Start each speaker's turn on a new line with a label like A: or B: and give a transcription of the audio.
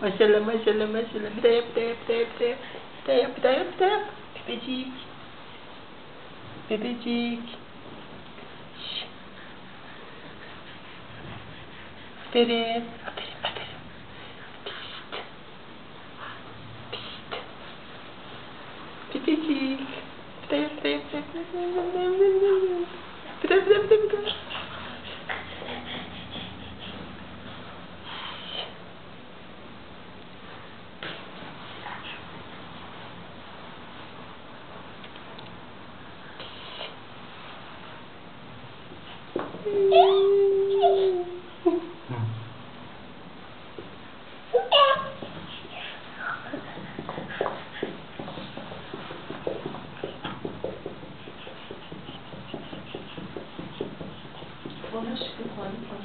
A: Maşallah maşallah maşallah. Bir daha yap bir daha yap bir daha yap bir daha yap. Bir daha yap bir daha yap bir daha yap. Bebecik. Bebecik. Şşş. Aferin. Aferin aferin. Pişt. Pişt. Bebecik. Bir daha yap bir daha yap bir daha yap. Bir daha bir daha bir daha bir daha. Bana şükür, harika.